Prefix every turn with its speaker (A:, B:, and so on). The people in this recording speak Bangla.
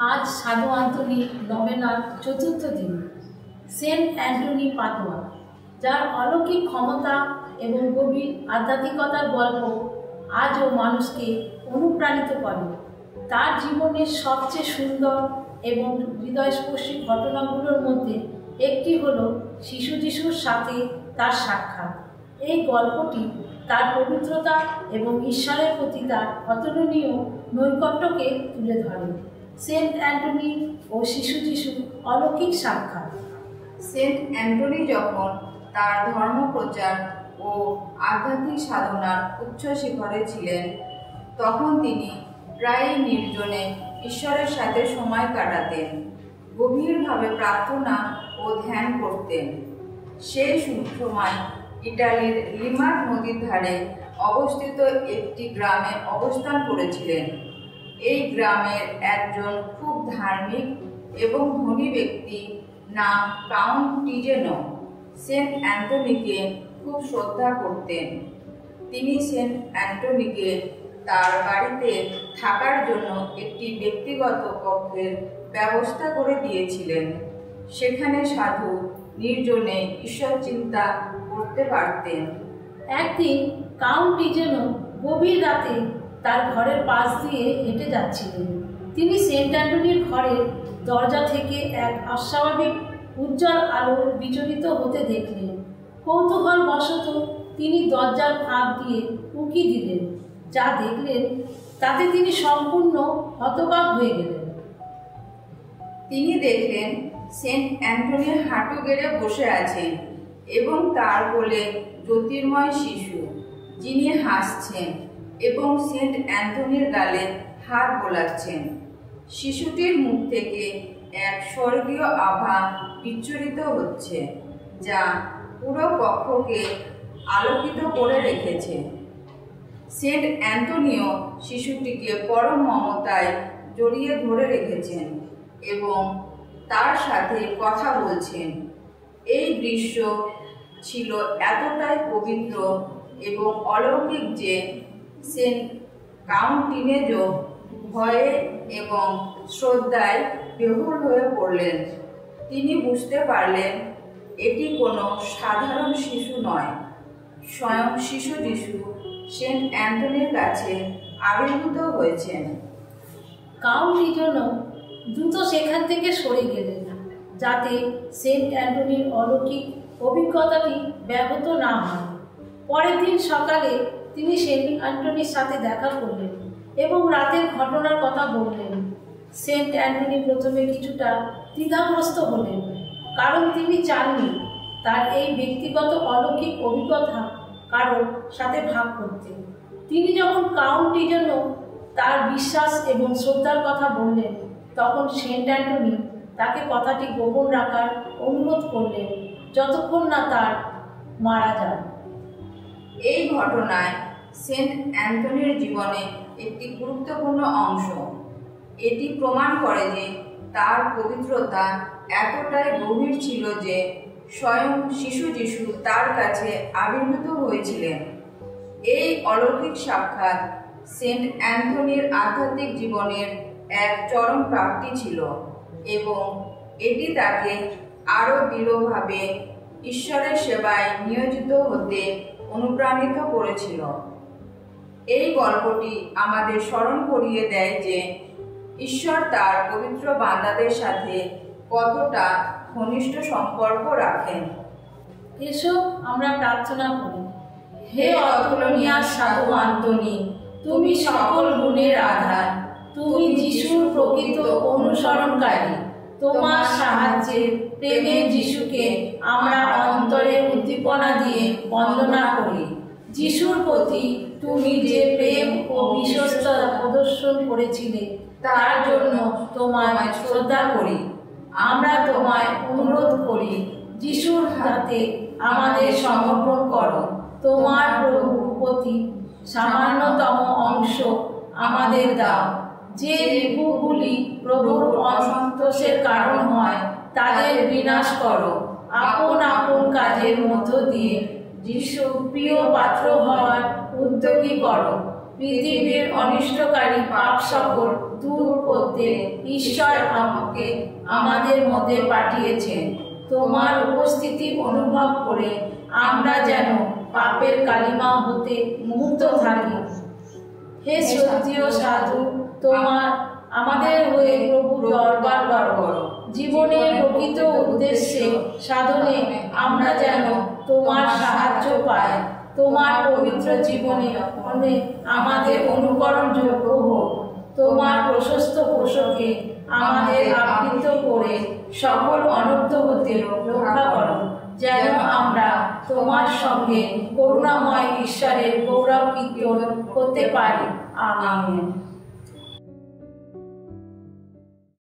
A: আজ সাধু আন্তনি নভেনার চতুর্থ দিন। সেন্ট অ্যান্টনি পাদুয়া, যার অলৌকিক ক্ষমতা এবং গভীর আধ্যাত্মিকতার গল্প আজও মানুষকে অনুপ্রাণিত করে। তার জীবনের সবচেয়ে সুন্দর এবং হৃদয়স্পর্শী ঘটনাগুলোর মধ্যে একটি হলো শিশু যিশুর সাথে তার সাক্ষাৎ। এই গল্পটি তার পবিত্রতা এবং ঈশ্বরের প্রতি তার অতুলনীয় নৈকট্যকে তুলে ধরে। সেন্ট অ্যান্টনি ও শিশু যিশুর অলৌকিক সাক্ষাৎ।
B: সেন্ট অ্যান্টনি যখন তার ধর্মপ্রচার ও আধ্যাত্মিক সাধনার উচ্চ শিখরে ছিলেন, তখন তিনি প্রায়ই নির্জনে ঈশ্বরের সাথে সময় কাটাতেন, গভীরভাবে প্রার্থনা ও ধ্যান করতেন। সেই সময় ইটালির লিমার নদীর ধারে অবস্থিত একটি গ্রামে অবস্থান করেছিলেন। এই গ্রামের একজন খুব ধার্মিক এবং ধনী ব্যক্তি নাম কাউন্ট টিজেনো সেন্ট অ্যান্টনিকে খুব শ্রদ্ধা করতেন। তিনি সেন্ট অ্যান্টনিকে তার বাড়িতে থাকার জন্য একটি ব্যক্তিগত কক্ষের ব্যবস্থা করে দিয়েছিলেন। সেখানে সাধু নির্জনে ঈশ্বর চিন্তা করতে পারতেন।
A: একদিন কাউন্ট টিজেনো গভীর রাতে তার ঘরের পাশ দিয়ে হেঁটে যাচ্ছিলেন। তিনি সেন্ট অ্যান্টনির ঘরের দরজা থেকে এক অস্বাভাবিক উজ্জ্বল আলো বিচলিত হতে দেখলেন। কৌতূহলবশত তিনি দরজার ফাঁক দিয়ে উঁকি দিলেন। যা দেখলেন তাতে তিনি সম্পূর্ণ হতবাক হয়ে গেলেন।
B: তিনি দেখলেন সেন্ট অ্যান্টনি হাঁটু গেড়ে বসে আছেন এবং তার কোলে জ্যোতির্ময় শিশু, যিনি হাসছেন এবং সেন্ট অ্যান্টনির গালে হাত বোলাচ্ছেন। শিশুটির মুখ থেকে এক স্বর্গীয় আভা বিচ্ছুরিত হচ্ছে, যা পুরো কক্ষকে আলোকিত করে রেখেছে। সেন্ট অ্যান্টনিও শিশুটিকে পরম মমতায় জড়িয়ে ধরে রেখেছেন এবং তার সাথে কথা বলছেন। এই দৃশ্য ছিল এতটাই পবিত্র এবং অলৌকিক যে সেন্ট কাউন্ট টিজেনো ভয়ে এবং শ্রদ্ধায় বিহ্বল হয়ে পড়লেন। তিনি বুঝতে পারলেন এটি কোনো সাধারণ শিশু নয়, স্বয়ং শিশু যিশু সেন্ট অ্যান্টনির কাছে আবির্ভূত হয়েছেন।
A: কাউন্ট টিজেনো দ্রুত সেখান থেকে সরে গেলেন, যাতে সেন্ট অ্যান্টনির অলৌকিক অভিজ্ঞতাটি ব্যাহত না হয়। পরের দিন সকালে তিনি সেন্ট অ্যান্টনির সাথে দেখা করলেন এবং রাতের ঘটনার কথা বললেন। সেন্ট অ্যান্টনি প্রথমে কিছুটা দ্বিধাগ্রস্ত হলেন, কারণ তিনি চাননি তার এই ব্যক্তিগত অলৌকিক অভিজ্ঞতা কারোর সাথে ভাগ করতে। তিনি যখন কাউন্ট টিজেনো তার বিশ্বাস এবং শ্রদ্ধার কথা বললেন, তখন সেন্ট অ্যান্টনি তাকে কথাটি গোপন রাখার অনুরোধ করলেন যতক্ষণ না তার মারা যান।
B: এই ঘটনায় সেন্ট অ্যান্টনির জীবনে একটি গুরুত্বপূর্ণ অংশ। এটি প্রমাণ করে যে তার পবিত্রতা এতটাই গভীর ছিল যে স্বয়ং শিশু যিশু তার কাছে আবির্ভূত হয়েছিলেন। এই অলৌকিক সাক্ষাৎ সেন্ট অ্যান্টনির আধ্যাত্মিক জীবনের এক চরম প্রাপ্তি ছিল এবং এটি তাকে আরও দৃঢ়ভাবে ঈশ্বরের সেবায় নিয়োজিত হতে অনুপ্রাণিত করেছিল। এই গল্পটি আমাদের স্মরণ করিয়ে দেয় যে ঈশ্বর তার পবিত্র বান্দাদের সাথে কতটা ঘনিষ্ঠ সম্পর্ক রাখেন।
A: এসো আমরা প্রার্থনা করি। হে অতুলনীয় সাধু আন্তনি, তুমি সকল গুণের আধার, তুমি যিশুর প্রকৃত অনুসরণকারী। তোমার সাহায্যে প্রেমের যিশুকে আমরা অন্তরে উদ্দীপনা দিয়ে বন্দনা করি। যিশুর প্রতি তুমি যে প্রেম ও বিশ্বস্ততা প্রদর্শন করেছিলে, তার জন্য তোমায় শ্রদ্ধা করি। আমরা তোমায় অনুরোধ করি, যিশুর হাতে আমাদের সমর্পণ করো। তোমার প্রভুর প্রতি সামান্যতম অংশ আমাদের দাও। যে রিপুগুলি প্রভুর অসন্তোষের কারণ হয়, তাদের বিনাশ করো। আপন আপন কাজের মধ্য দিয়ে যিশু প্রিয় পাত্র হওয়ার উদ্যোগী করো। পৃথিবীর অনিষ্টকারী পাপ সকল দূর করতে ঈশ্বর আমাকে আমাদের মধ্যে পাঠিয়েছেন। তোমার উপস্থিতি অনুভব করে আমরা যেন পাপের কালিমা হতে মুক্ত থাকি। হে সত্যিও সাধু, তোমার আমাদের হয়ে প্রভু দরবার করো। জীবনের প্রকৃত উদ্দেশ্যে সাধনে আমরা যেন তোমার সাহায্য পাই। তোমার পবিত্র জীবনে আমাদের অনুকরণযোগ্য হোক। তোমার প্রশস্ত পোষকে আমাদের আবৃত করে সকল অনর্থ হতে রক্ষা করো, যেন আমরা তোমার সঙ্গে করুণাময় ঈশ্বরের গৌরব কীর্তন করতে পারি। আমিন।